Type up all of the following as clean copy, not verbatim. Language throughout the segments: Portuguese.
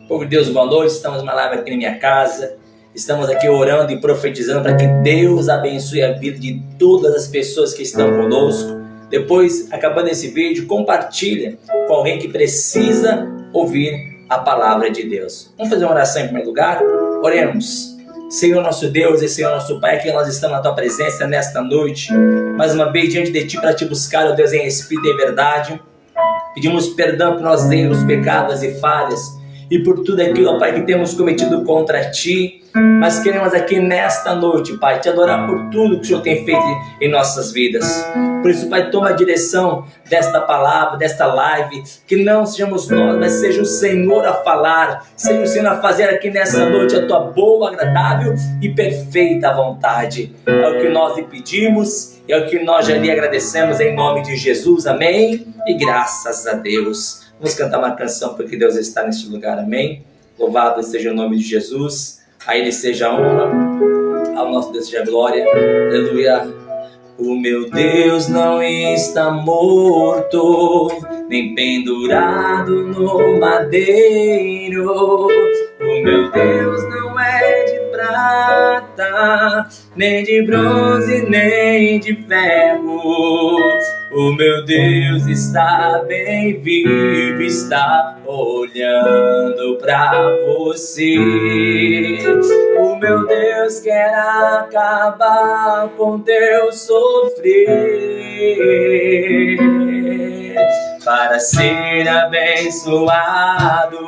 Povo de Deus, boa noite. Estamos numa live aqui na minha casa. Estamos aqui orando e profetizando para que Deus abençoe a vida de todas as pessoas que estão conosco. Depois, acabando esse vídeo, compartilha com alguém que precisa ouvir a palavra de Deus. Vamos fazer uma oração em primeiro lugar? Oremos. Senhor nosso Deus e Senhor nosso Pai, que nós estamos na Tua presença nesta noite, mais uma vez diante de Ti para Te buscar, ó Deus, em espírito e verdade. Pedimos perdão por nós erros, pecados e falhas e por tudo aquilo, ó Pai, que temos cometido contra Ti. Mas queremos aqui nesta noite, Pai, Te adorar por tudo que o Senhor tem feito em nossas vidas. Por isso, Pai, toma a direção desta palavra, desta live, que não sejamos nós, mas seja o Senhor a falar, seja o Senhor a fazer aqui nessa noite a Tua boa, agradável e perfeita vontade. É o que nós lhe pedimos, é o que nós já lhe agradecemos em nome de Jesus, amém? E graças a Deus. Vamos cantar uma canção porque Deus está neste lugar, amém? Louvado seja o nome de Jesus. A Ele seja a honra, ao nosso Deus seja a glória, aleluia. O meu Deus não está morto, nem pendurado no madeiro. O meu Deus não é de prata, nem de bronze, nem de ferro. O meu Deus está bem vivo, está olhando pra você. O meu Deus quer acabar com teu sofrer. Para ser abençoado,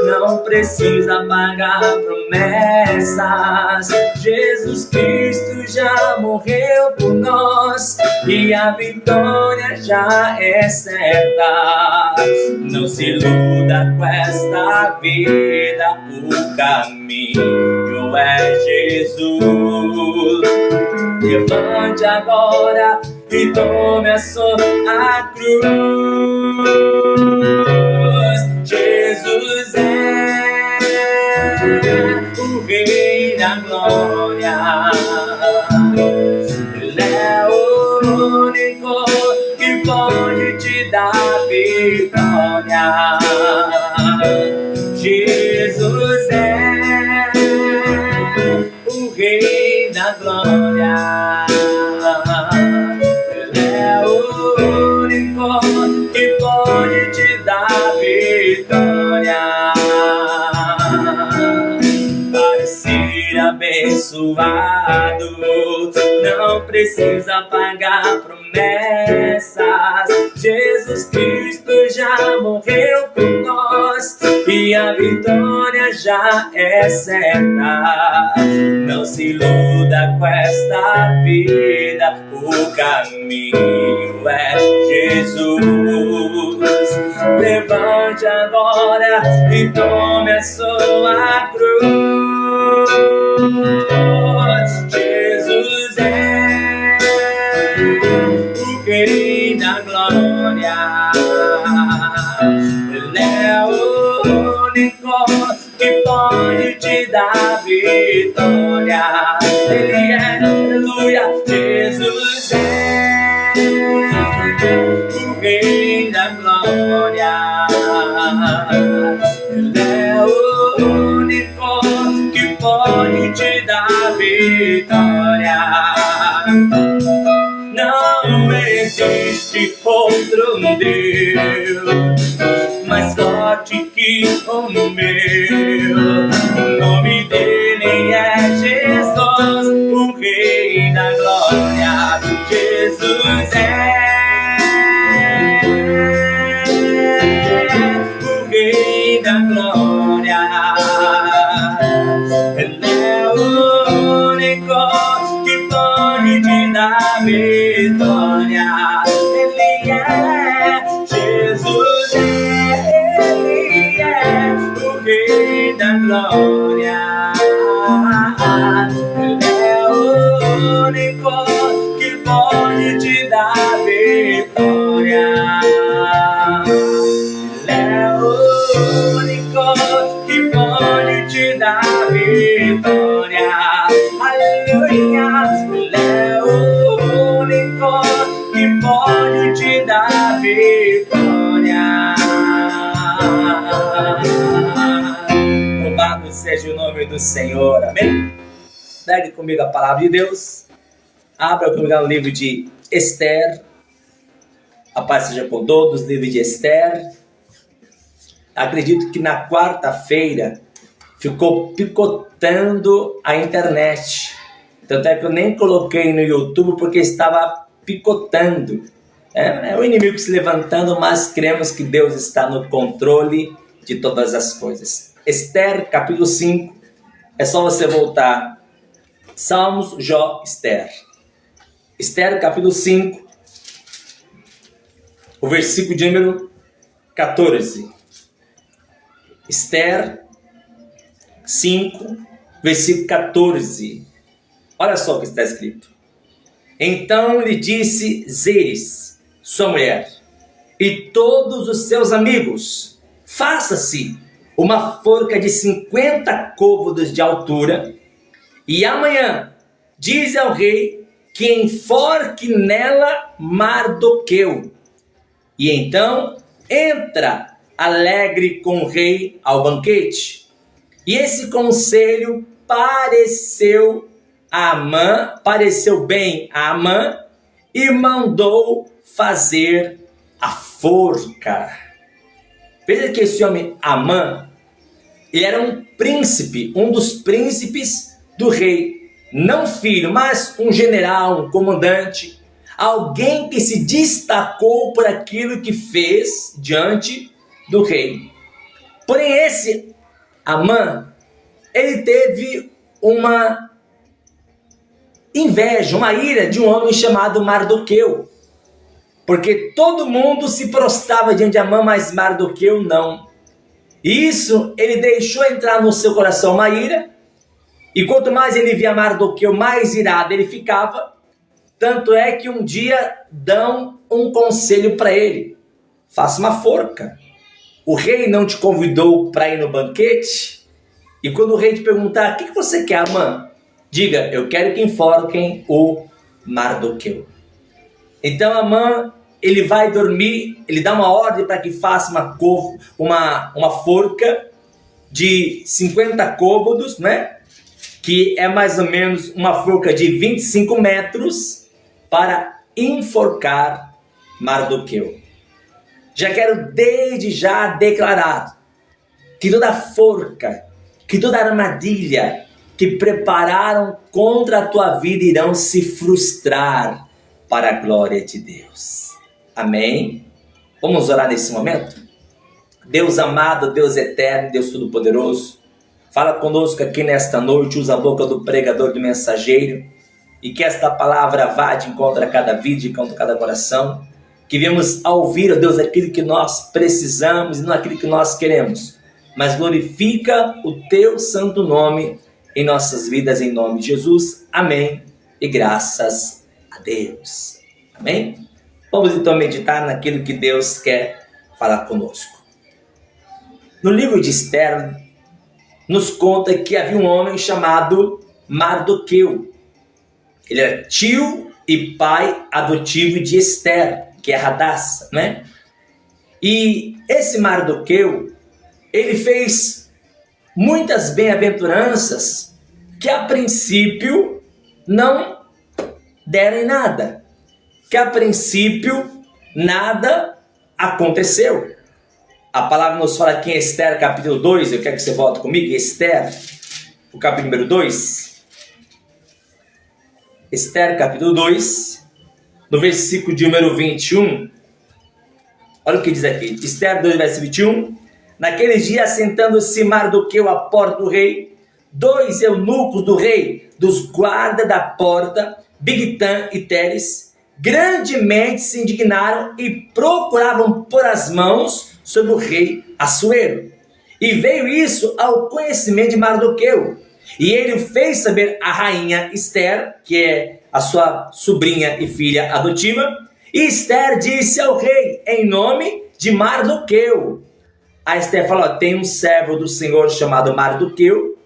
não precisa pagar promessas. Jesus Cristo já morreu por nós e a vitória já é certa. Não se iluda com esta vida, o caminho é Jesus. Levante agora e tome a sua cruz. Jesus é o Rei da glória. Ele é o único que pode te dar vitória. Jesus é o Rei da glória. Ele é o único que pode te dar vitória. Para ser abençoado, não precisa pagar promessas. Jesus Cristo já morreu por nós e a vitória já é certa. Não se iluda com esta vida, o caminho é Jesus. Levante agora e tome a sua cruz. Jesus é o Rei da glória. Ele é o único que pode te dar vitória. Ele é, aleluia. Jesus é o Rei da glória. Ele é o único que pode te dar vitória. Não existe outro Deus mais forte que o meu. O nome dele é Jesus, o Rei da glória. Jesus é o Rei da glória. Ele é o único que pode te dar vitória. Ele é Jesus, ele é o Rei da glória. Ele é o único que pode te dar vitória. Ele é o único que pode te dar vitória. Aleluia. Ele é o único que pode te dar vitória. Louvado seja o nome do Senhor, amém? Pegue comigo a palavra de Deus, abra comigo no livro de Esther, a paz seja com todos, livro de Esther. Acredito que na quarta-feira ficou picotando a internet, tanto é que eu nem coloquei no YouTube porque estava picotando. É o inimigo se levantando, mas cremos que Deus está no controle de todas as coisas. Esther, capítulo 5, é só você voltar. Salmos, Jó, Esther. Esther, capítulo 5, o versículo de número 14. Esther 5, versículo 14. Olha só o que está escrito. Então lhe disse Zeres, sua mulher, e todos os seus amigos: faça-se uma forca de 50 côvados de altura, e amanhã diz ao rei que enforque nela Mardoqueu. E então entra alegre com o rei ao banquete. E esse conselho pareceu bem a Amã, e mandou fazer a forca. Veja que esse homem Amã, ele era um príncipe, um dos príncipes do rei. Não filho, mas um general, um comandante, alguém que se destacou por aquilo que fez diante do rei. Porém esse Amã, ele teve uma inveja, uma ira de um homem chamado Mardoqueu, porque todo mundo se prostrava diante de Amã, mas Mardoqueu não. E isso ele deixou entrar no seu coração uma ira, e quanto mais ele via Mardoqueu, mais irado ele ficava. Tanto é que um dia dão um conselho para ele: faça uma forca. O rei não te convidou para ir no banquete? E quando o rei te perguntar: o que você quer, Amã? Diga: eu quero que enforquem o Mardoqueu. Então Amã, ele vai dormir, ele dá uma ordem para que faça uma forca de 50 côvados, né? Que é mais ou menos uma forca de 25 metros, para enforcar Mardoqueu. Já quero desde já declarar que toda forca, que toda armadilha que prepararam contra a tua vida irão se frustrar para a glória de Deus. Amém? Vamos orar nesse momento? Deus amado, Deus eterno, Deus todo-poderoso, fala conosco aqui nesta noite, usa a boca do pregador, do mensageiro, e que esta palavra vá de encontro a cada vida, de encontro a cada coração, que venhamos a ouvir, ó Deus, aquilo que nós precisamos e não aquilo que nós queremos, mas glorifica o teu santo nome em nossas vidas, em nome de Jesus. Amém. E graças a Deus. Amém? Vamos então meditar naquilo que Deus quer falar conosco. No livro de Esther, nos conta que havia um homem chamado Mardoqueu. Ele era tio e pai adotivo de Esther, que é Hadassah, né? E esse Mardoqueu, ele fez muitas bem-aventuranças que a princípio não deram em nada. Que a princípio nada aconteceu. A palavra nos fala aqui em Esther capítulo 2, eu quero que você volte comigo, Esther, o capítulo número 2. Esther capítulo 2, no versículo de número 21. Olha o que diz aqui, Esther 2, versículo 21. Naquele dia, assentando-se Mardoqueu à porta do rei, 2 eunucos do rei, dos guardas da porta, Bigtan e Teres, grandemente se indignaram e procuravam pôr as mãos sobre o rei Assuero. E veio isso ao conhecimento de Mardoqueu. E ele fez saber a rainha Esther, que é a sua sobrinha e filha adotiva. E Esther disse ao rei, em nome de Mardoqueu. A Esther falou: tem um servo do Senhor chamado Mardoqueu,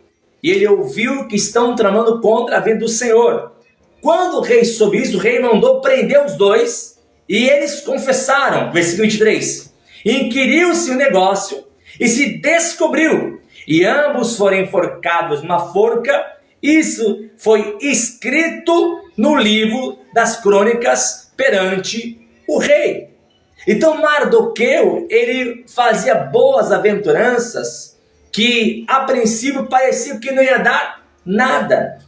e ele ouviu que estão tramando contra a vida do Senhor. Quando o rei soube isso, o rei mandou prender os dois E eles confessaram, versículo 23, inquiriu-se o negócio e se descobriu, e ambos foram enforcados numa forca. Isso foi escrito no livro das crônicas perante o rei. Então Mardoqueu, ele fazia boas aventuranças que a princípio parecia que não ia dar nada.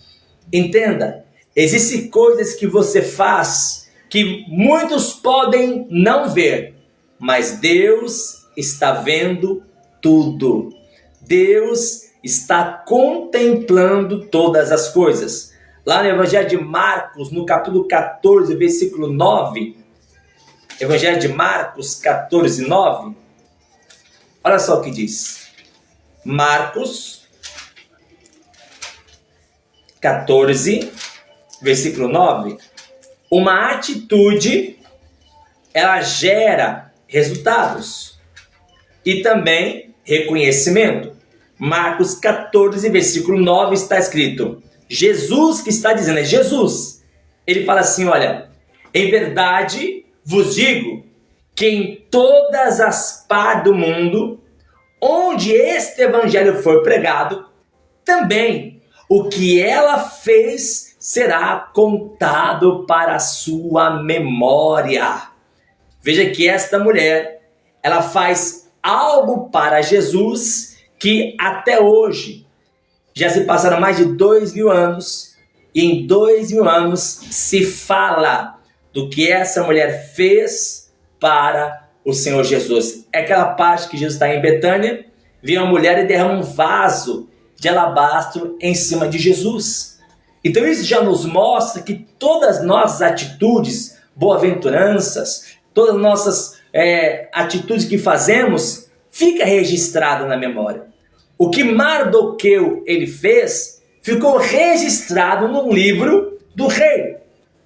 Entenda, existem coisas que você faz que muitos podem não ver, mas Deus está vendo tudo. Deus está contemplando todas as coisas. Lá no Evangelho de Marcos, no capítulo 14, versículo 9, Evangelho de Marcos 14, 9, olha só o que diz. Marcos 14, versículo 9. Uma atitude, ela gera resultados e também reconhecimento. Marcos 14, versículo 9 está escrito, Jesus que está dizendo, é Jesus. Ele fala assim, olha, em verdade vos digo que em todas as partes do mundo, onde este evangelho for pregado, também o que ela fez será contado para a sua memória. Veja que esta mulher, ela faz algo para Jesus que até hoje, já se passaram mais de 2000 anos, e em 2000 anos se fala do que essa mulher fez para o Senhor Jesus. É aquela parte que Jesus está em Betânia, vem uma mulher e derrama um vaso de alabastro em cima de Jesus. Então isso já nos mostra que todas as nossas atitudes, boaventuranças, todas as nossas atitudes que fazemos, fica registrado na memória. O que Mardoqueu ele fez, ficou registrado no livro do rei.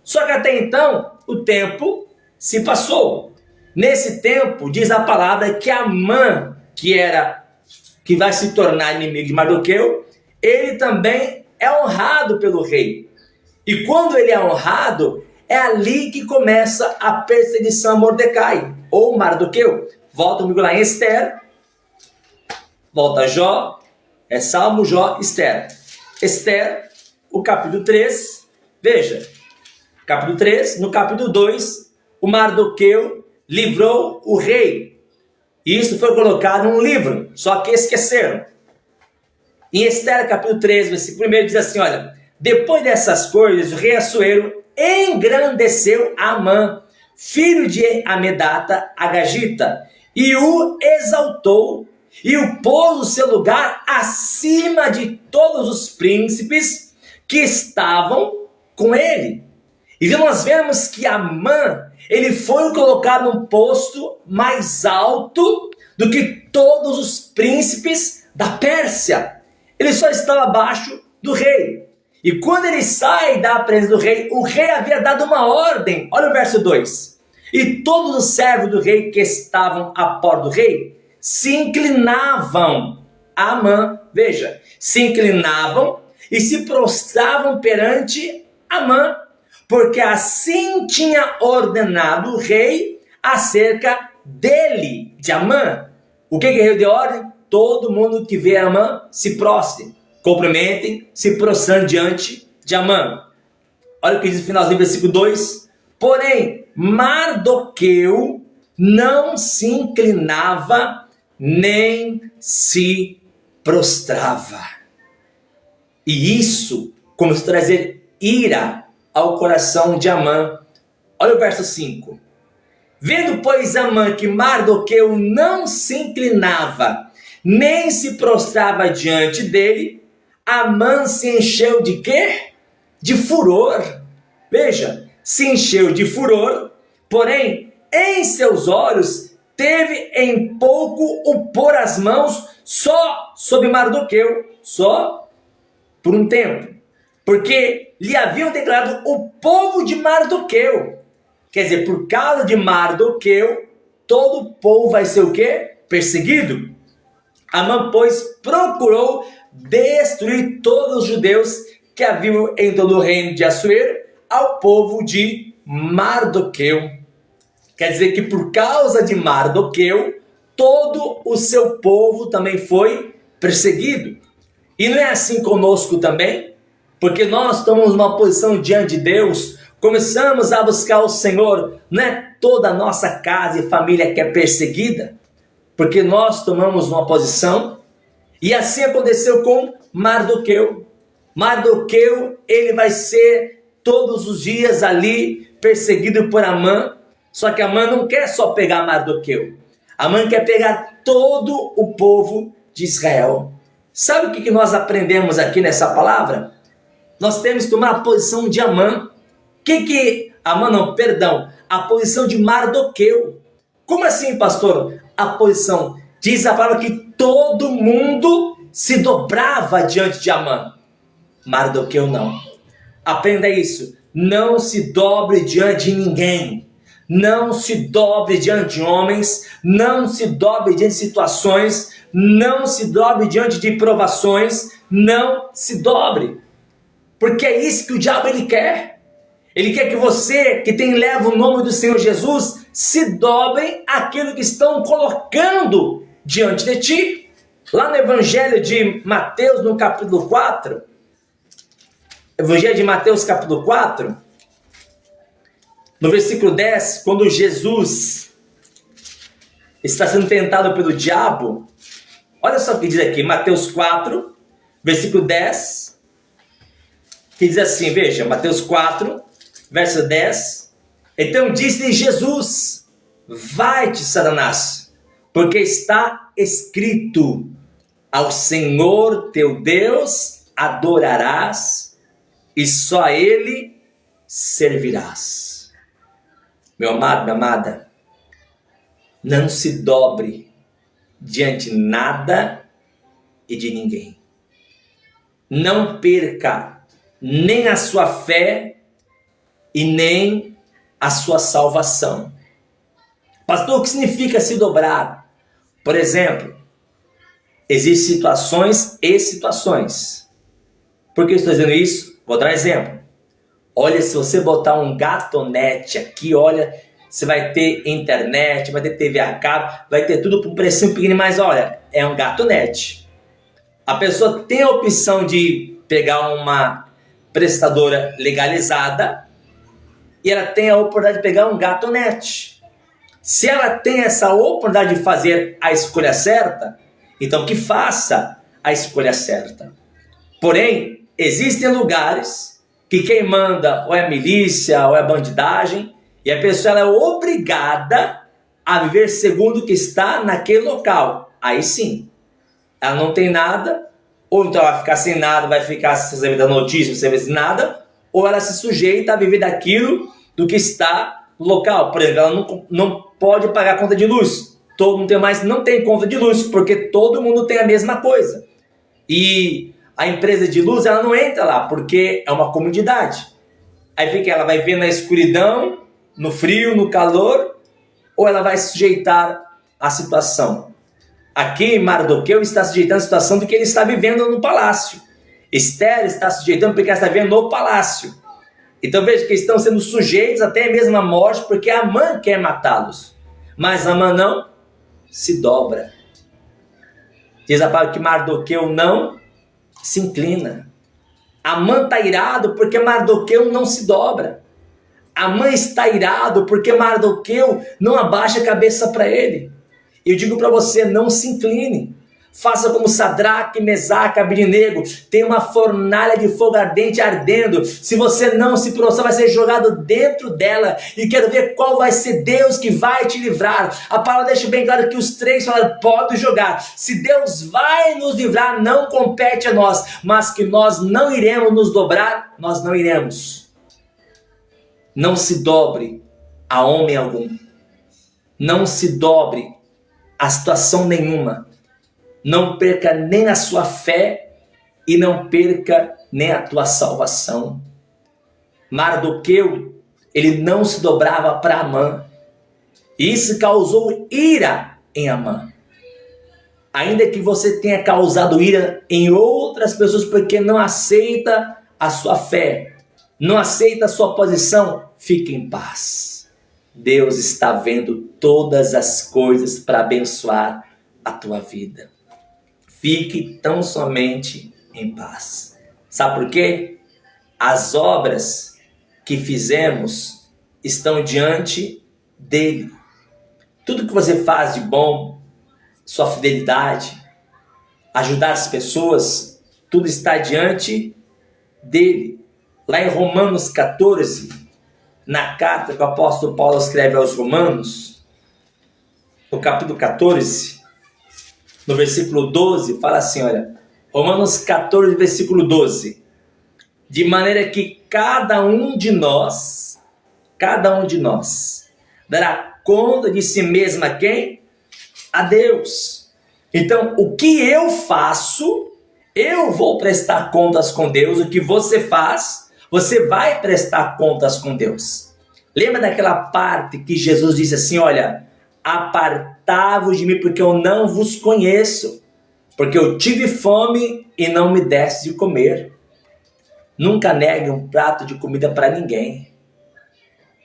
Só que até então, o tempo se passou. Nesse tempo, diz a palavra que Amã, que vai se tornar inimigo de Mardoqueu, ele também é honrado pelo rei. E quando ele é honrado, é ali que começa a perseguição a Mordecai, ou Mardoqueu. Volta comigo lá em Esther. Volta Jó, Salmo, Jó, Esther. Esther, o capítulo 3, veja, capítulo 3, no capítulo 2, o Mardoqueu livrou o rei. Isso foi colocado num livro, só que esqueceram. Em Esther, capítulo 3, versículo 1, diz assim, olha, depois dessas coisas, o rei Assuero engrandeceu Amã, filho de Amedata, Agagita, e o exaltou, e o pôs no seu lugar acima de todos os príncipes que estavam com ele. E nós vemos que Amã, ele foi colocado num posto mais alto do que todos os príncipes da Pérsia. Ele só estava abaixo do rei. E quando ele sai da presença do rei, o rei havia dado uma ordem. Olha o verso 2. E todos os servos do rei que estavam à porta do rei se inclinavam a Amã, veja, se inclinavam e se prostravam perante Amã, porque assim tinha ordenado o rei acerca dele, de Amã. O que o rei deu ordem? Todo mundo que vê Amã se prostre, cumprimentem, se prostrando diante de Amã. Olha o que diz no finalzinho do versículo 2. Porém, Mardoqueu não se inclinava nem se prostrava. E isso começou a trazer ira ao coração de Amã. Olha o verso 5. Vendo, pois, Amã que Mardoqueu não se inclinava, nem se prostrava diante dele, Amã se encheu de quê? De furor. Veja, se encheu de furor, porém, em seus olhos, teve em pouco o pôr as mãos só sobre Mardoqueu, só por um tempo, porque lhe haviam declarado o povo de Mardoqueu. Quer dizer, por causa de Mardoqueu, todo o povo vai ser o quê? Perseguido. Amã, pois, procurou destruir todos os judeus que haviam em todo o reino de Assuero ao povo de Mardoqueu. Quer dizer que por causa de Mardoqueu, todo o seu povo também foi perseguido. E não é assim conosco também? Porque nós tomamos uma posição diante de Deus, começamos a buscar o Senhor, não é toda a nossa casa e família que é perseguida? Porque nós tomamos uma posição, e assim aconteceu com Mardoqueu. Mardoqueu, ele vai ser todos os dias ali perseguido por Amã, só que Amã não quer só pegar Mardoqueu, Amã quer pegar todo o povo de Israel. Sabe o que nós aprendemos aqui nessa palavra? Nós temos que tomar a posição de Amã. A posição de Mardoqueu. Como assim, pastor? A posição, diz a palavra que todo mundo se dobrava diante de Amã. Mardoqueu não. Aprenda isso. Não se dobre diante de ninguém. Não se dobre diante de homens. Não se dobre diante de situações. Não se dobre diante de provações. Não se dobre. Porque é isso que o diabo ele quer. Ele quer que você, que leva o nome do Senhor Jesus, se dobrem àquilo que estão colocando diante de ti. Lá no Evangelho de Mateus, no capítulo 4, Evangelho de Mateus, capítulo 4, no versículo 10, quando Jesus está sendo tentado pelo diabo, olha só o que diz aqui, Mateus 4, versículo 10, que diz assim, veja, Mateus 4, verso 10, então disse-lhe Jesus, vai-te, Satanás, porque está escrito, ao Senhor teu Deus adorarás, e só a Ele servirás. Meu amado, minha amada, não se dobre diante de nada e de ninguém. Não perca nem a sua fé e nem a sua salvação. Pastor, o que significa se dobrar? Por exemplo, existem situações e situações. Por que eu estou dizendo isso? Vou dar um exemplo. Olha, se você botar um gatonete aqui, olha, você vai ter internet, vai ter TV a cabo, vai ter tudo por um precinho pequenininho, mas olha, é um gatonete. A pessoa tem a opção de pegar uma prestadora legalizada e ela tem a oportunidade de pegar um gatonete. Se ela tem essa oportunidade de fazer a escolha certa, então que faça a escolha certa. Porém, existem lugares que quem manda ou é milícia ou é bandidagem, e a pessoa ela é obrigada a viver segundo o que está naquele local. Aí sim, ela não tem nada, ou então ela vai ficar sem nada, vai ficar sem saber da notícia, sem saber de nada, ou ela se sujeita a viver daquilo do que está no local. Por exemplo, ela não pode pagar conta de luz. Todo mundo não tem conta de luz, porque todo mundo tem a mesma coisa. E a empresa de luz, ela não entra lá, porque é uma comunidade. Aí fica, ela vai ver na escuridão, no frio, no calor, ou ela vai se sujeitar à situação. Aqui, Mardoqueu está sujeitando a situação do que ele está vivendo no palácio. Esther está sujeitando porque ela está vivendo no palácio. Então veja que estão sendo sujeitos até mesmo à morte, porque Amã quer matá-los. Mas Amã não se dobra. Diz a palavra que Mardoqueu não se inclina. Amã está irado porque Mardoqueu não se dobra. Amã está irado porque Mardoqueu não abaixa a cabeça para ele. Eu digo para você, não se incline. Faça como Sadraque, Mesaque, Abednego. Tem uma fornalha de fogo ardente ardendo. Se você não se prostrar, vai ser jogado dentro dela. E quero ver qual vai ser Deus que vai te livrar. A palavra deixa bem claro que os três falaram, pode jogar. Se Deus vai nos livrar, não compete a nós. Mas que nós não iremos nos dobrar, nós não iremos. Não se dobre a homem algum. Não se dobre a situação nenhuma. Não perca nem a sua fé e não perca nem a tua salvação. Mardoqueu, ele não se dobrava para Amã. E isso causou ira em Amã. Ainda que você tenha causado ira em outras pessoas porque não aceita a sua fé, não aceita a sua posição, fique em paz. Deus está vendo todas as coisas para abençoar a tua vida. Fique tão somente em paz. Sabe por quê? As obras que fizemos estão diante dele. Tudo que você faz de bom, sua fidelidade, ajudar as pessoas, tudo está diante dele. Lá em Romanos 14, na carta que o apóstolo Paulo escreve aos Romanos, no capítulo 14, no versículo 12, fala assim, olha, Romanos 14, versículo 12, de maneira que cada um de nós dará conta de si mesmo a quem? A Deus. Então, o que eu faço, eu vou prestar contas com Deus. O que você faz, você vai prestar contas com Deus. Lembra daquela parte que Jesus disse assim, olha, apartai-vos de mim porque eu não vos conheço, porque eu tive fome e não me deste de comer. Nunca negue um prato de comida para ninguém.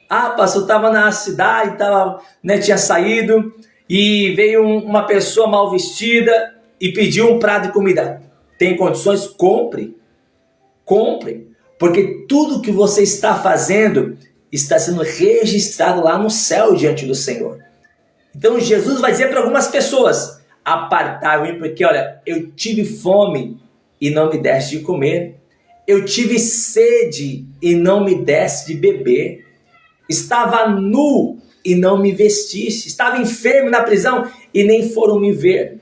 Ah, pastor, estava na cidade, tinha saído e veio uma pessoa mal vestida e pediu um prato de comida. Tem condições? Compre. Compre. Porque tudo que você está fazendo está sendo registrado lá no céu diante do Senhor. Então Jesus vai dizer para algumas pessoas, apartai-me porque olha, eu tive fome e não me deste de comer. Eu tive sede e não me deste de beber. Estava nu e não me vestiste. Estava enfermo na prisão e nem foram me ver.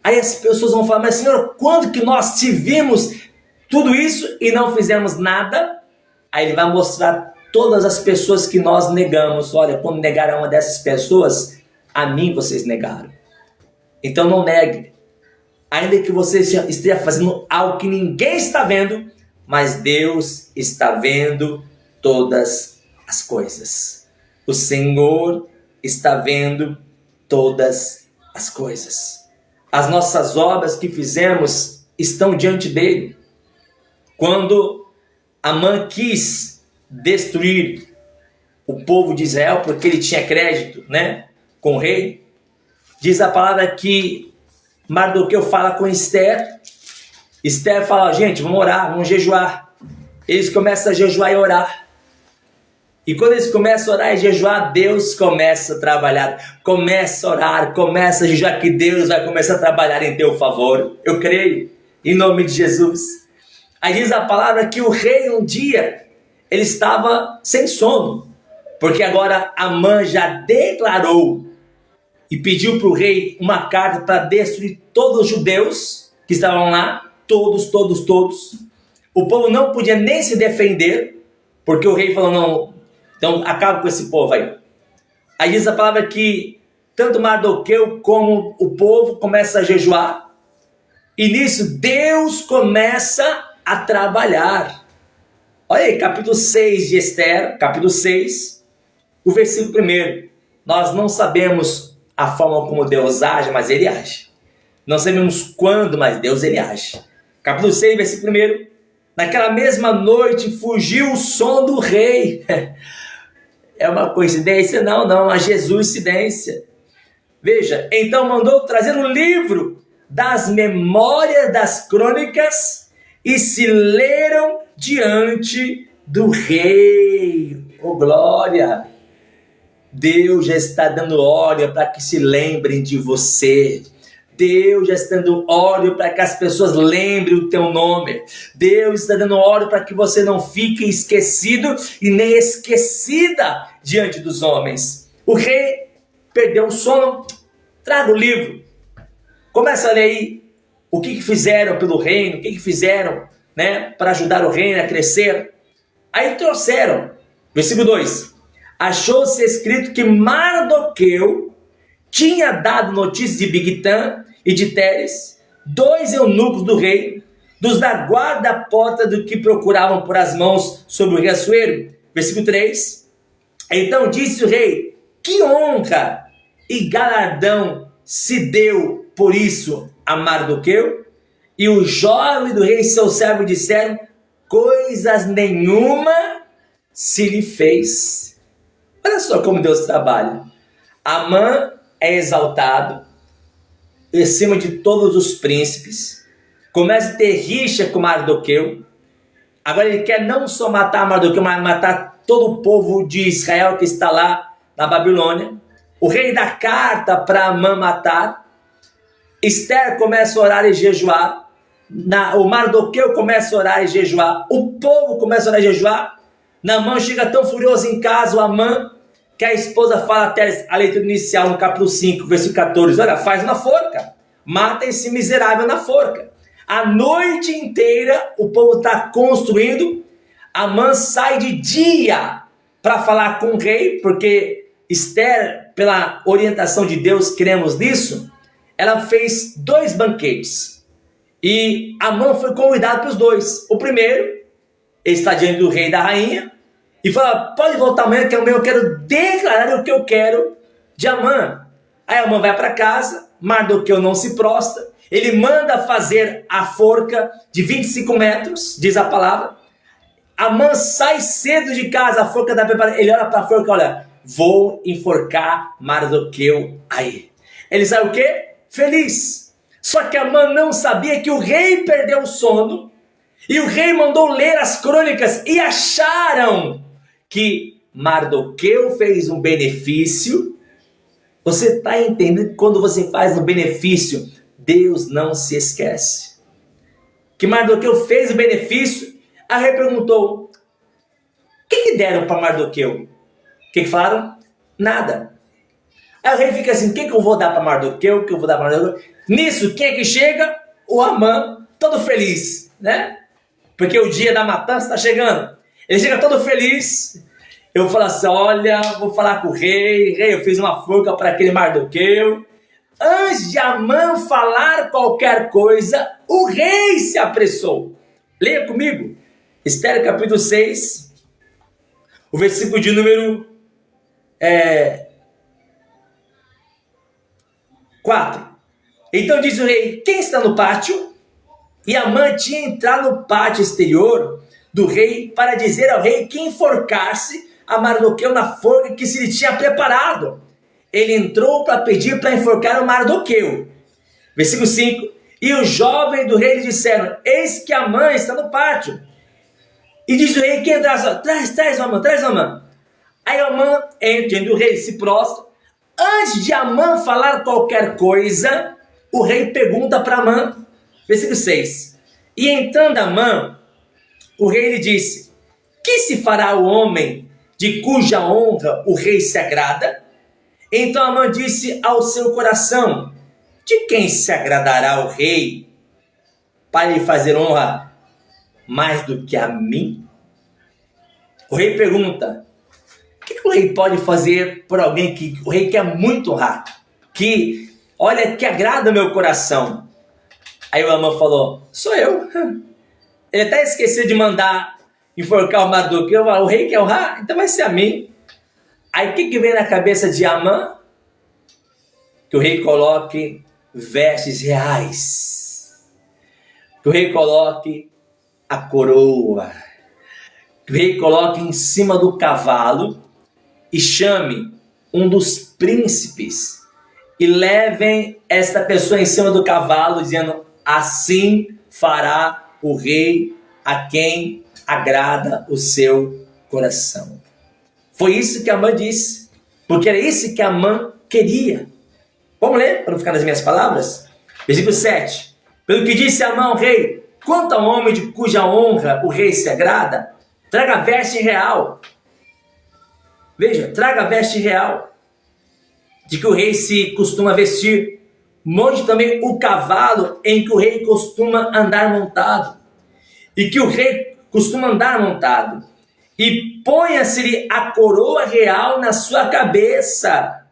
Aí as pessoas vão falar, mas Senhor, quando que nós te vimos tudo isso e não fizemos nada? Aí ele vai mostrar todas as pessoas que nós negamos. Olha, quando negaram uma dessas pessoas, a mim vocês negaram. Então não negue. Ainda que você esteja fazendo algo que ninguém está vendo, mas Deus está vendo todas as coisas. O Senhor está vendo todas as coisas. As nossas obras que fizemos estão diante dele. Quando Amã quis destruir o povo de Israel, porque ele tinha crédito, com o rei, diz a palavra que Mardoqueu fala com Esther. Esther fala, gente, vamos orar, vamos jejuar. Eles começam a jejuar e orar. E quando eles começam a orar e jejuar, Deus começa a trabalhar. Começa a orar, começa a jejuar, que Deus vai começar a trabalhar em teu favor. Eu creio, em nome de Jesus. Aí diz a palavra que o rei um dia, ele estava sem sono. Porque agora Amã já declarou e pediu para o rei uma carta para destruir todos os judeus que estavam lá. Todos. O povo não podia nem se defender, porque o rei falou, não, então acaba com esse povo aí. Aí diz a palavra que tanto Mardoqueu como o povo começa a jejuar. E nisso Deus começa a trabalhar. Olha aí, capítulo 6 de Esther, capítulo 6, o versículo 1. Nós não sabemos a forma como Deus age, mas Ele age. Não sabemos quando, mas Deus Ele age. Capítulo 6, versículo 1. Naquela mesma noite fugiu o sono do rei. É uma coincidência? Não, uma Jesuscidência. Veja, então mandou trazer um livro das memórias das crônicas e se leram diante do rei. Oh, glória! Deus já está dando ordem para que se lembrem de você. Deus já está dando ordem para que as pessoas lembrem o teu nome. Deus está dando ordem para que você não fique esquecido e nem esquecida diante dos homens. O rei perdeu o sono. Traga o livro. Começa a ler aí o que fizeram pelo reino, o que fizeram, para ajudar o reino a crescer. Aí trouxeram, versículo 2. Achou-se escrito que Mardoqueu tinha dado notícia de Bigtã e de Teres, 2 eunucos do rei, dos da guarda da porta do que procuravam por as mãos sobre o rei Assuero. Versículo 3. Então disse o rei, que honra e galardão se deu por isso a Mardoqueu? E o jovem do rei e seu servo disseram, coisas nenhuma se lhe fez. Olha só como Deus trabalha. Amã é exaltado acima de todos os príncipes, começa a ter rixa com Mardoqueu. Agora ele quer não só matar Mardoqueu, mas matar todo o povo de Israel que está lá na Babilônia. O rei dá carta para Amã matar. Esther começa a orar e jejuar. O Mardoqueu começa a orar e jejuar. O povo começa a orar e jejuar. Naamã chega tão furioso em casa, o Amã, que a esposa fala até a leitura inicial no capítulo 5, versículo 14. Olha, faz uma forca. Mata esse miserável na forca. A noite inteira o povo está construindo. Amã sai de dia para falar com o rei, porque Esther, pela orientação de Deus, cremos nisso, ela fez 2 banquetes. E Amã foi convidado para os 2. O primeiro, ele está diante do rei e da rainha, e fala, pode voltar amanhã, que amanhã eu quero declarar o que eu quero de Amã. Aí Amã vai para casa, Mardoqueu não se prostra, ele manda fazer a forca de 25 metros, diz a palavra. Amã sai cedo de casa, a forca está preparada, ele olha para a forca, olha, vou enforcar Mardoqueu aí. Ele sai o quê? Feliz. Só que Amã não sabia que o rei perdeu o sono, e o rei mandou ler as crônicas, e acharam que Mardoqueu fez um benefício. Você está entendendo? Quando você faz um benefício, Deus não se esquece. Que Mardoqueu fez o benefício. A rei perguntou, o que deram para Mardoqueu? O que falaram? Nada. Aí o rei fica assim, o que eu vou dar para Mardoqueu? O que eu vou dar para Mardoqueu? Nisso, quem é que chega? O Amã, todo feliz, né? Porque o dia da matança está chegando. Ele chega todo feliz. Eu falo assim, olha, vou falar com o rei. Rei, eu fiz uma forca para aquele Mardoqueu. Antes de Amã falar qualquer coisa, o rei se apressou. Leia comigo. Esther capítulo 6, o versículo de número 4. Então diz o rei, quem está no pátio? E Amã tinha entrado no pátio exterior do rei para dizer ao rei que enforcasse a Mardoqueu na forca que se lhe tinha preparado. Ele entrou para pedir para enforcar o Mardoqueu. Versículo 5. E os jovens do rei lhe disseram, eis que Amã está no pátio. E diz o rei, quem entrar? Traz Amã. Aí Amã entra, o rei se prostra. Antes de Amã falar qualquer coisa, o rei pergunta para Amã. Versículo 6. E entrando Amã, o rei lhe disse, que se fará o homem de cuja honra o rei se agrada? Então Amã disse ao seu coração, de quem se agradará o rei para lhe fazer honra mais do que a mim? O rei pergunta, o que o rei pode fazer por alguém que o rei quer muito honrar? Que, olha, que agrada o meu coração. Aí o Amã falou, sou eu. Ele até esqueceu de mandar enforcar o Mardoqueu. O rei quer honrar? Então vai ser a mim. Aí o que vem na cabeça de Amã? Que o rei coloque vestes reais. Que o rei coloque a coroa. Que o rei coloque em cima do cavalo e chame um dos príncipes e levem esta pessoa em cima do cavalo, dizendo, assim fará o rei a quem agrada o seu coração. Foi isso que Amã disse, porque era isso que Amã queria. Vamos ler, para não ficar nas minhas palavras? Versículo 7. Pelo que disse Amã ao rei, quanto ao homem de cuja honra o rei se agrada, traga veste real. Veja, traga veste real, de que o rei se costuma vestir. Monte também o cavalo em que o rei costuma andar montado, e que o rei costuma andar montado, e ponha-se-lhe a coroa real na sua cabeça.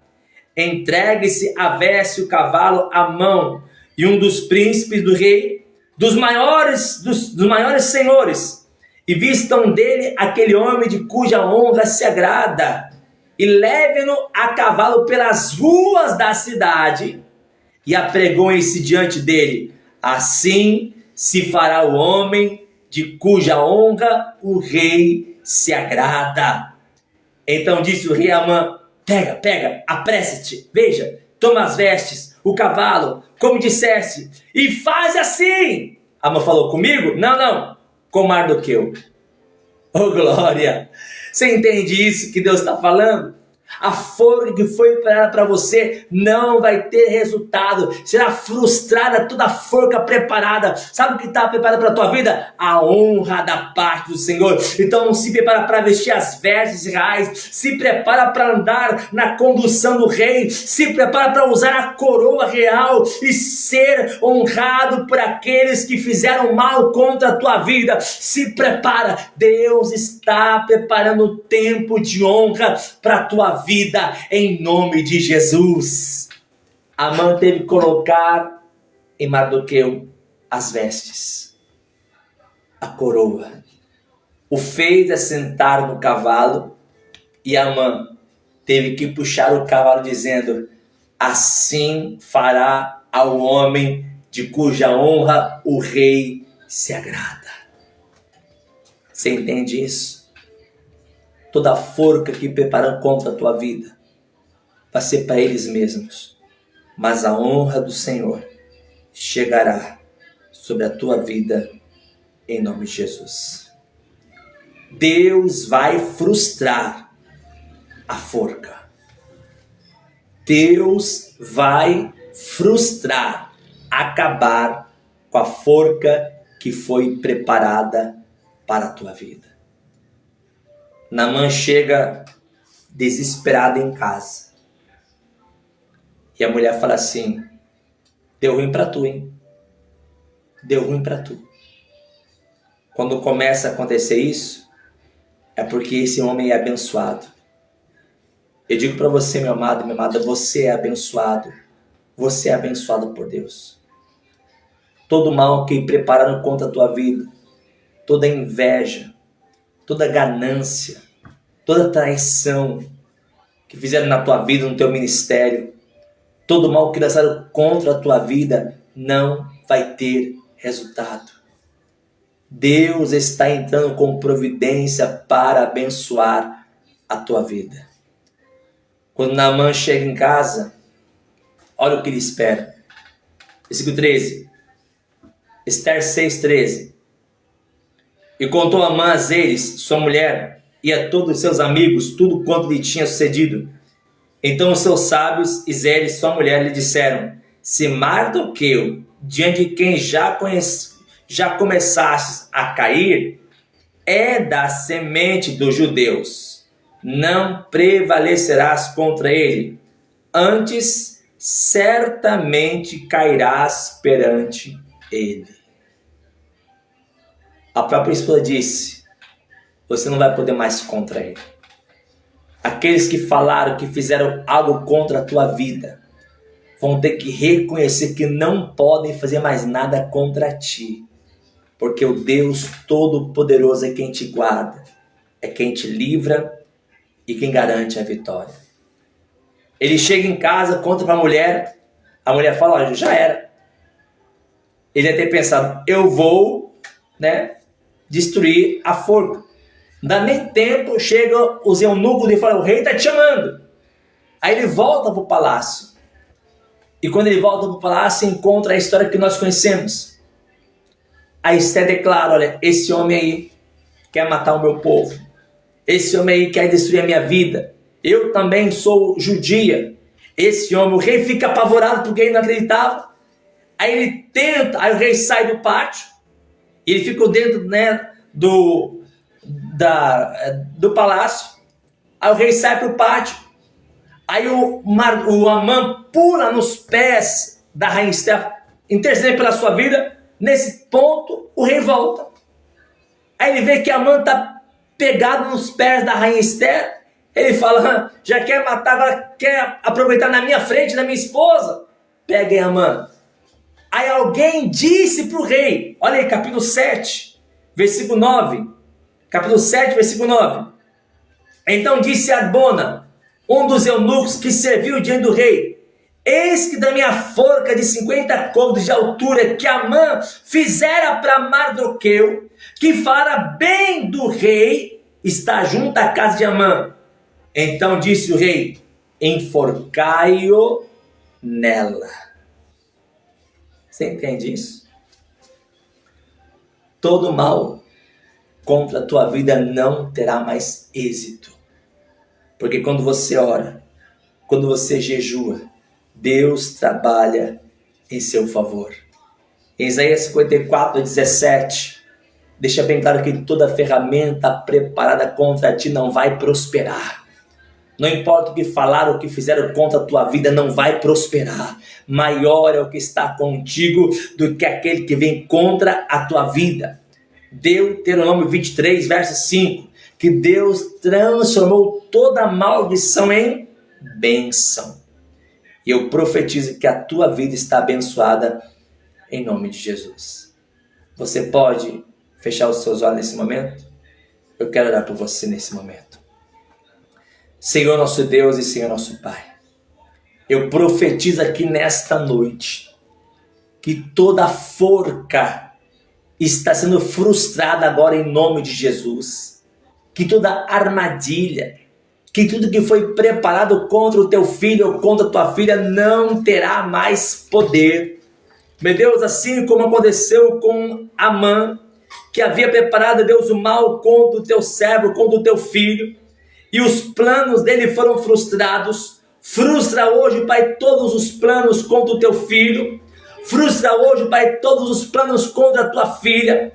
Entregue-se a veste o cavalo à mão, e um dos príncipes do rei, dos maiores senhores, e vistam dele aquele homem de cuja honra se agrada, e leve-no a cavalo pelas ruas da cidade, e apregoem-se diante dele. Assim se fará o homem de cuja honra o rei se agrada. Então disse o rei a Amã: pega, apressa-te, veja, toma as vestes, o cavalo, como disseste, e faz assim. Amã falou: comigo? Não, com Mardoqueu. Oh glória! Você entende isso que Deus está falando? A forca que foi preparada para você não vai ter resultado. Será frustrada toda a forca preparada. Sabe o que está preparado para a tua vida? A honra da parte do Senhor. Então se prepara para vestir as vestes reais. Se prepara para andar na condução do rei. Se prepara para usar a coroa real e ser honrado por aqueles que fizeram mal contra a tua vida. Se prepara. Deus está preparando o tempo de honra para a tua vida, em nome de Jesus. Amã teve que colocar em Mardoqueu as vestes, a coroa, o fez assentar no cavalo, e Amã teve que puxar o cavalo dizendo: assim fará ao homem de cuja honra o rei se agrada. Você entende isso? Toda a forca que preparam contra a tua vida vai ser para eles mesmos. Mas a honra do Senhor chegará sobre a tua vida em nome de Jesus. Deus vai frustrar a forca. Deus vai frustrar, acabar com a forca que foi preparada para a tua vida. Naamã chega desesperada em casa. E a mulher fala assim: deu ruim para tu, hein? Deu ruim para tu. Quando começa a acontecer isso, é porque esse homem é abençoado. Eu digo para você, meu amado, minha amada, você é abençoado. Você é abençoado por Deus. Todo mal que prepararam contra a tua vida, toda inveja, toda ganância, toda traição que fizeram na tua vida, no teu ministério, todo mal que lançaram contra a tua vida, não vai ter resultado. Deus está entrando com providência para abençoar a tua vida. Quando Naamã chega em casa, olha o que ele espera. Versículo 13. Esther 6,13. E contou Amã a Zeres, sua mulher, e a todos os seus amigos, tudo quanto lhe tinha sucedido. Então os seus sábios e Zeres, sua mulher, lhe disseram: se Mardoqueu, diante de quem já começastes a cair, é da semente dos judeus, não prevalecerás contra ele, antes certamente cairás perante ele. A própria esposa disse: você não vai poder mais contra ele. Aqueles que falaram, que fizeram algo contra a tua vida, vão ter que reconhecer que não podem fazer mais nada contra ti. Porque o Deus Todo-Poderoso é quem te guarda, é quem te livra e quem garante a vitória. Ele chega em casa, conta para a mulher fala: olha, já era. Ele deve ter pensado: eu vou, destruir a forca. Não dá nem tempo, chega os eunucos e fala: o rei está te chamando. Aí ele volta para o palácio. E quando ele volta para o palácio, encontra a história que nós conhecemos. A Esther declara: olha, esse homem aí quer matar o meu povo. Esse homem aí quer destruir a minha vida. Eu também sou judia. Esse homem, o rei fica apavorado porque ele não acreditava. Aí ele tenta, aí o rei sai do pátio. E ele ficou dentro do palácio. Aí o rei sai para o pátio. Aí o Amã pula nos pés da rainha Esther, intercedendo pela sua vida. Nesse ponto, o rei volta. Aí ele vê que Amã está pegado nos pés da rainha Esther. Ele fala: já quer matar, agora quer aproveitar na minha frente, da minha esposa? Pega aí, Amã. Aí alguém disse para o rei, olha aí, capítulo 7, versículo 9. Capítulo 7, versículo 9. Então disse Arbona, um dos eunucos que serviu diante do rei: eis que da minha forca de 50 côvados de altura que Amã fizera para Mardoqueu, que fala bem do rei, está junto à casa de Amã. Então disse o rei: enforcai-o nela. Você entende isso? Todo mal contra a tua vida não terá mais êxito. Porque quando você ora, quando você jejua, Deus trabalha em seu favor. Em Isaías 54:17, deixa bem claro que toda ferramenta preparada contra ti não vai prosperar. Não importa o que falaram, o que fizeram contra a tua vida, não vai prosperar. Maior é o que está contigo do que aquele que vem contra a tua vida. Deuteronômio 23, verso 5, que Deus transformou toda maldição em bênção. E eu profetizo que a tua vida está abençoada em nome de Jesus. Você pode fechar os seus olhos nesse momento? Eu quero orar por você nesse momento. Senhor nosso Deus e Senhor nosso Pai, eu profetizo aqui nesta noite que toda forca está sendo frustrada agora em nome de Jesus. Que toda armadilha, que tudo que foi preparado contra o teu filho ou contra a tua filha não terá mais poder. Meu Deus, assim como aconteceu com Amã, que havia preparado, Deus, o mal contra o teu servo, contra o teu filho, e os planos dele foram frustrados. Frustra hoje, Pai, todos os planos contra o teu filho. Frustra hoje, Pai, todos os planos contra a tua filha.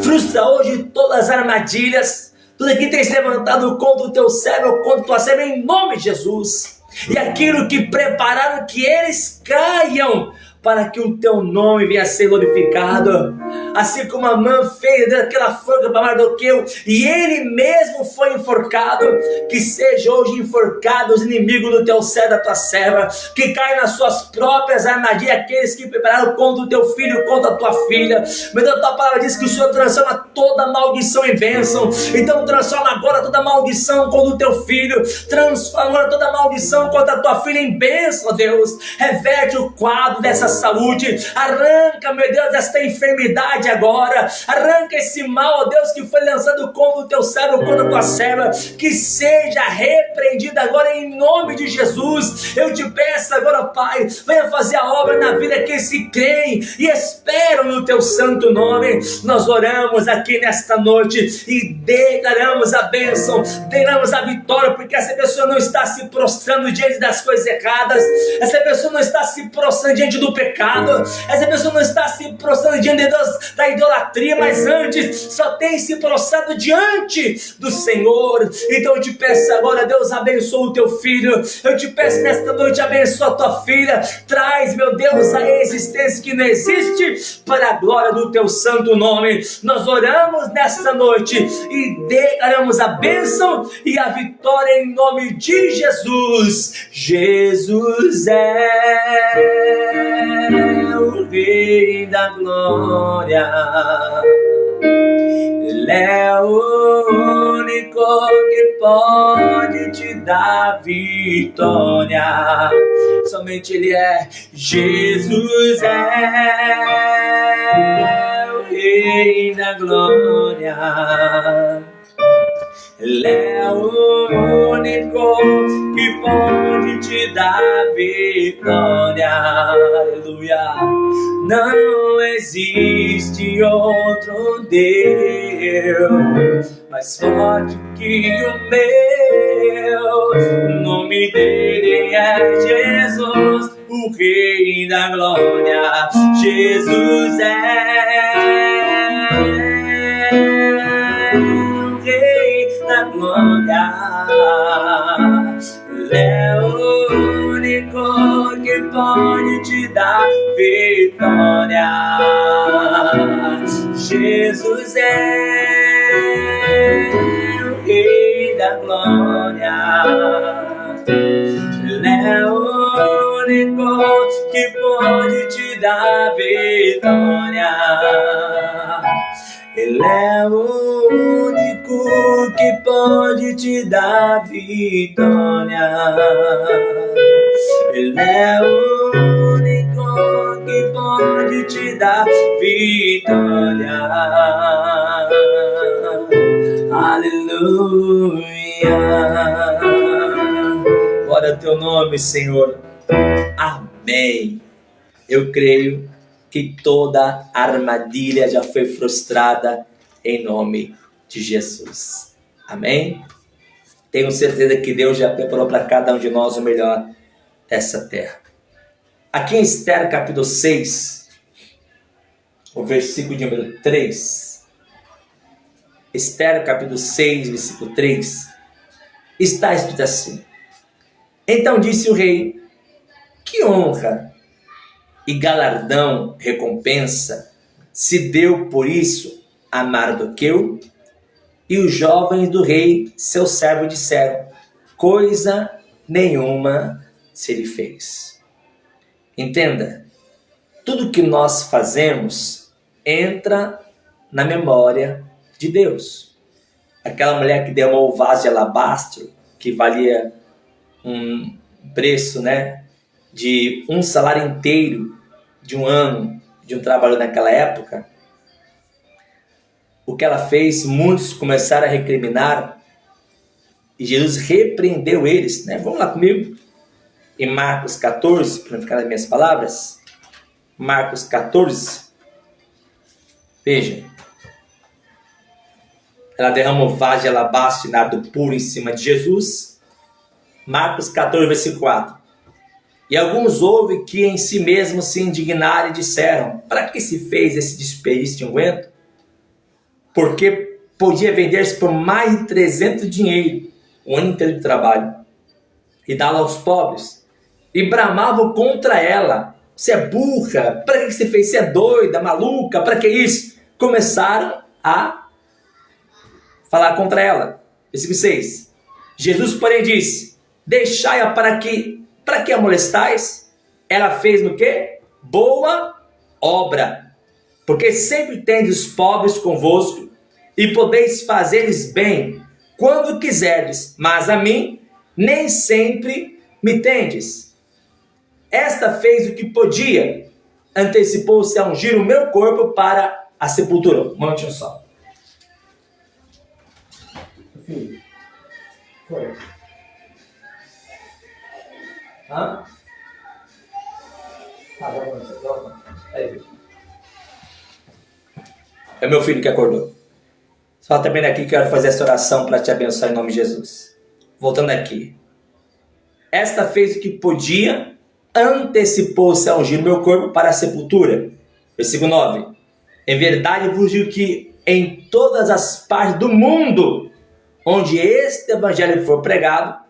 Frustra hoje todas as armadilhas, tudo que tem se levantado contra o teu servo, contra a tua serva, em nome de Jesus. E aquilo que prepararam, que eles caiam, para que o teu nome venha a ser glorificado. Assim como Amã fez daquela forca para Mardoqueu, e ele mesmo foi enforcado, que seja hoje enforcado os inimigos do teu servo, da tua serva, que caia nas suas próprias armadilhas, aqueles que prepararam contra o teu filho, contra a tua filha. Meu Deus, a tua palavra diz que o Senhor transforma toda maldição em bênção. Então transforma agora toda maldição contra o teu filho, transforma agora toda maldição contra a tua filha em bênção, Deus. Reverte o quadro dessa saúde, arranca, meu Deus, esta enfermidade agora, arranca esse mal, ó Deus, que foi lançado contra o teu servo, contra a tua serva, que seja repreendido agora em nome de Jesus. Eu te peço agora, Pai, venha fazer a obra na vida que se creem e esperam no teu santo nome. Nós oramos aqui nesta noite e declaramos a bênção, declaramos a vitória, porque essa pessoa não está se prostrando diante das coisas erradas, essa pessoa não está se prostrando diante do pecado, essa pessoa não está se prostrando diante de Deus, da idolatria, mas antes só tem se prostrado diante do Senhor. Então eu te peço agora, Deus, abençoa o teu filho, eu te peço nesta noite, abençoa a tua filha, traz, meu Deus, a existência que não existe, para a glória do teu santo nome. Nós oramos nesta noite e declaramos a bênção e a vitória em nome de Jesus. Jesus é o Rei da glória, Ele é o único que pode te dar vitória. Somente Ele é. Jesus é o Rei da glória, Ele é o único que pode te dar vitória. Aleluia. Não existe outro Deus mais forte que o meu. O nome dele é Jesus, o Rei da glória. Jesus é o Rei da glória, Ele é o único que pode te dar vitória. Jesus é o Rei da glória, Ele é o único que pode te dar vitória. Ele é o único que pode te dar vitória. Ele é o único que pode te dar vitória. Aleluia. o teu nome, Senhor. Amém. Eu creio que toda armadilha já foi frustrada em nome de Jesus. Amém? Tenho certeza que Deus já preparou para cada um de nós o melhor dessa terra. Aqui em Esther capítulo 6, o versículo de número 3. Esther capítulo 6, versículo 3. Está escrito assim: Então disse o rei, que honra e galardão, recompensa, se deu por isso a Mardoqueu? E os jovens do rei, seu servo, disseram, coisa nenhuma se lhe fez. Entenda, tudo que nós fazemos entra na memória de Deus. Aquela mulher que derramou o vaso de alabastro, que valia um preço, de um salário inteiro de um ano de um trabalho naquela época, o que ela fez, muitos começaram a recriminar e Jesus repreendeu eles. Vamos lá comigo em Marcos 14, para não ficar nas minhas palavras. Marcos 14, veja, ela derrama o vaso de alabastro de nardo puro em cima de Jesus. Marcos 14, versículo 4. E alguns houve que em si mesmos se indignaram e disseram, para que se fez esse desperdício de unguento? Porque podia vender-se por mais de 300 dinheiro, um ano inteiro de trabalho, e dá-lo aos pobres. E bramavam contra ela, você é burra, para que você fez? Você é doida, maluca, para que isso? Começaram a falar contra ela. Versículo 6. Jesus, porém, disse, deixai-a para que a molestais? Ela fez no quê? Boa obra, porque sempre tendes os pobres convosco, e podeis fazer-lhes bem quando quiserdes, mas a mim nem sempre me tendes. Esta fez o que podia, antecipou-se a ungir o meu corpo para a sepultura. Um momentinho só. Filho, foi. Hã? Aí. É meu filho que acordou. Só também aqui que quero fazer essa oração para te abençoar em nome de Jesus. Voltando aqui. Esta fez o que podia, antecipou-se a ungir meu corpo para a sepultura. Versículo 9. Em verdade vos digo que em todas as partes do mundo, onde este evangelho for pregado,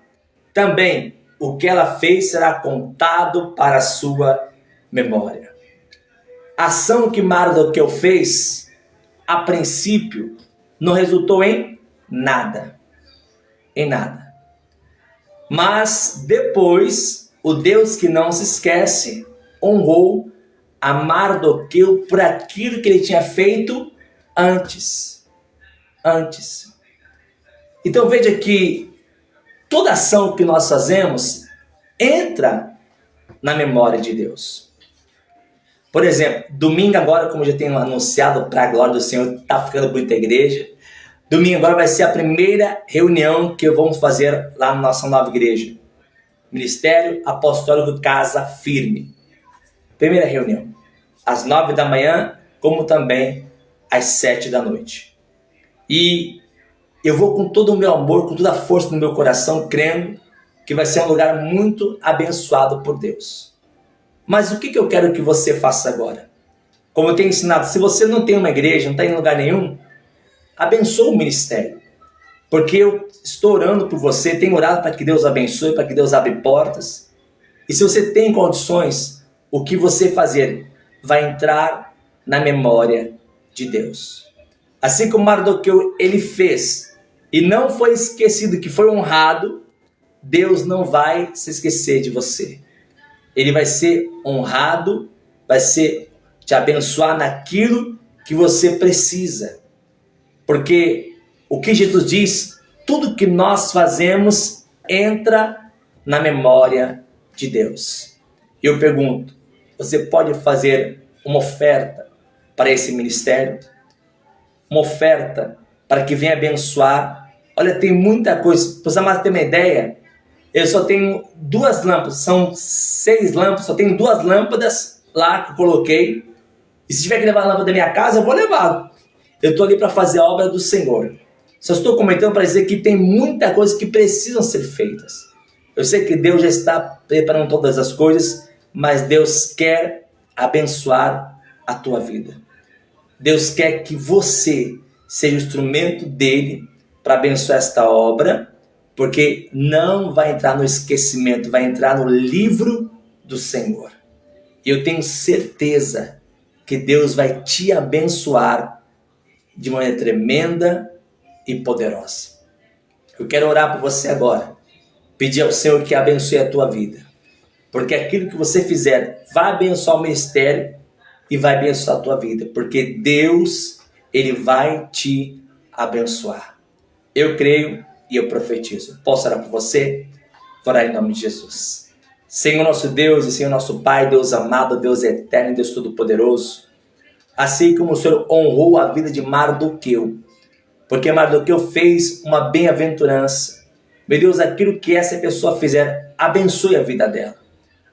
também o que ela fez será contado para a sua memória. A ação que Mardoqueu fez, a princípio, não resultou em nada. Em nada. Mas depois, o Deus que não se esquece, honrou a Mardoqueu por aquilo que ele tinha feito antes. Então veja que toda ação que nós fazemos entra na memória de Deus. Por exemplo, domingo agora, como já tenho anunciado para a glória do Senhor, está ficando bonita a igreja. Domingo agora vai ser a primeira reunião que vamos fazer lá na nossa nova igreja. Ministério Apostólico Casa Firme. Primeira reunião. Às 9 da manhã, como também às 7 da noite. E eu vou com todo o meu amor, com toda a força do meu coração, crendo que vai ser um lugar muito abençoado por Deus. Mas o que eu quero que você faça agora? Como eu tenho ensinado, se você não tem uma igreja, não está em lugar nenhum, abençoe o ministério. Porque eu estou orando por você, tenho orado para que Deus abençoe, para que Deus abra portas. E se você tem condições, o que você fazer vai entrar na memória de Deus. Assim como Mardoqueu ele fez e não foi esquecido, que foi honrado, Deus não vai se esquecer de você. Ele vai ser honrado, vai ser te abençoar naquilo que você precisa. Porque o que Jesus diz, tudo que nós fazemos entra na memória de Deus. E eu pergunto, você pode fazer uma oferta para esse ministério? Uma oferta para que venha abençoar? Olha, tem muita coisa. Para você ter uma ideia, eu só tenho 2 lâmpadas, são 6 lâmpadas, só tenho 2 lâmpadas lá que eu coloquei. E se tiver que levar a lâmpada da minha casa, eu vou levar. Eu estou ali para fazer a obra do Senhor. Só estou comentando para dizer que tem muita coisa que precisam ser feitas. Eu sei que Deus já está preparando todas as coisas, mas Deus quer abençoar a tua vida. Deus quer que você seja o instrumento dele para abençoar esta obra, porque não vai entrar no esquecimento, vai entrar no livro do Senhor. E eu tenho certeza que Deus vai te abençoar de maneira tremenda e poderosa. Eu quero orar por você agora, pedir ao Senhor que abençoe a tua vida, porque aquilo que você fizer vai abençoar o ministério e vai abençoar a tua vida, porque Deus, ele vai te abençoar. Eu creio e eu profetizo. Posso orar por você? Vou orar em nome de Jesus. Senhor nosso Deus e Senhor nosso Pai, Deus amado, Deus eterno, Deus todo-poderoso, assim como o Senhor honrou a vida de Mardoqueu, porque Mardoqueu fez uma bem-aventurança. Meu Deus, aquilo que essa pessoa fizer, abençoe a vida dela.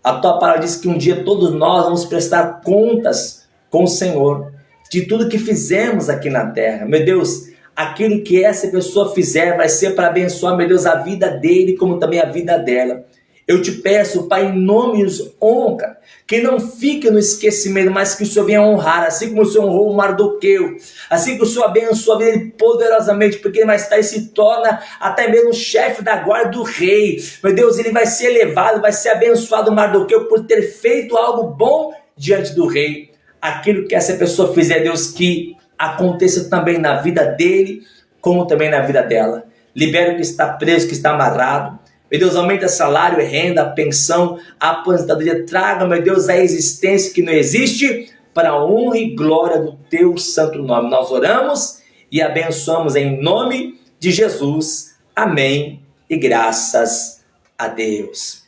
A tua palavra diz que um dia todos nós vamos prestar contas com o Senhor de tudo que fizemos aqui na terra. Meu Deus, aquilo que essa pessoa fizer vai ser para abençoar, meu Deus, a vida dele como também a vida dela. Eu te peço, Pai, em nome de honra, que não fique no esquecimento, mas que o Senhor venha honrar, assim como o Senhor honrou o Mardoqueu, assim que o Senhor abençoa a vida dele poderosamente, porque mais tarde se torna até mesmo chefe da guarda do rei. Meu Deus, ele vai ser elevado, vai ser abençoado o Mardoqueu por ter feito algo bom diante do rei. Aquilo que essa pessoa fizer, Deus, que aconteça também na vida dele, como também na vida dela. Libera o que está preso, que está amarrado. Meu Deus, aumenta salário, renda, pensão, aposentadoria. Traga, meu Deus, a existência que não existe para a honra e glória do teu santo nome. Nós oramos e abençoamos em nome de Jesus. Amém. E graças a Deus.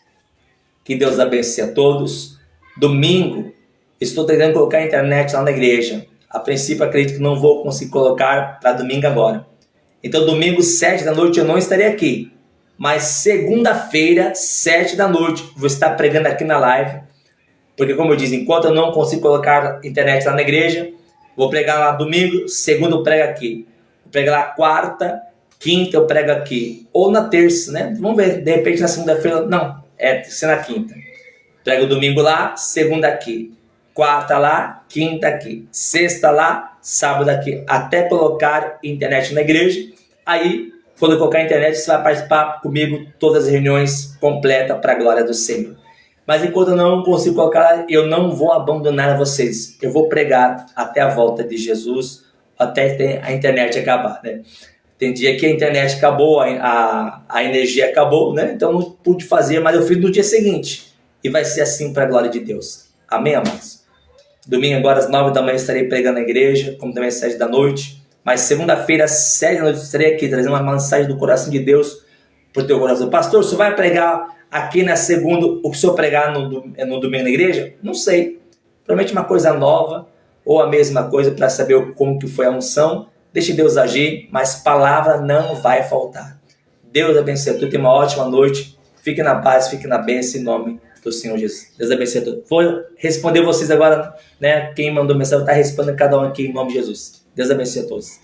Que Deus abençoe a todos. Domingo, estou tentando colocar a internet lá na igreja. A princípio, acredito que não vou conseguir colocar para domingo agora. Então, domingo, 7 da noite, eu não estarei aqui. Mas segunda-feira, 7 da noite, vou estar pregando aqui na live. Porque, como eu disse, enquanto eu não consigo colocar internet lá na igreja, vou pregar lá domingo, segunda eu prego aqui. Vou pregar lá quarta, quinta eu prego aqui. Ou na terça, né? Vamos ver, de repente na segunda-feira, não, ser na quinta. Prego domingo lá, segunda aqui. Quarta lá, quinta aqui. Sexta lá, sábado aqui. Até colocar internet na igreja. Aí, quando eu colocar a internet, você vai participar comigo todas as reuniões completas para a glória do Senhor. Mas enquanto eu não consigo colocar, eu não vou abandonar vocês. Eu vou pregar até a volta de Jesus, até a internet acabar, né? Tem dia que a internet acabou, a energia acabou, né? Então não pude fazer, mas eu fiz no dia seguinte. E vai ser assim para a glória de Deus. Amém, amados? Domingo agora às 9 da manhã estarei pregando na igreja, como também às 7 da noite. Mas segunda-feira, às 7 da noite, estarei aqui trazendo uma mensagem do coração de Deus para o teu coração. Pastor, o senhor vai pregar aqui na segunda, o que o senhor pregar no domingo na igreja? Não sei. Provavelmente uma coisa nova ou a mesma coisa para saber como que foi a unção. Deixe Deus agir, mas palavra não vai faltar. Deus abençoe. Tu tenha uma ótima noite. Fique na paz, fique na bênção em nome do Senhor Jesus. Deus abençoe a todos. Vou responder vocês agora, né? Quem mandou mensagem está respondendo cada um aqui em nome de Jesus. Deus abençoe a todos.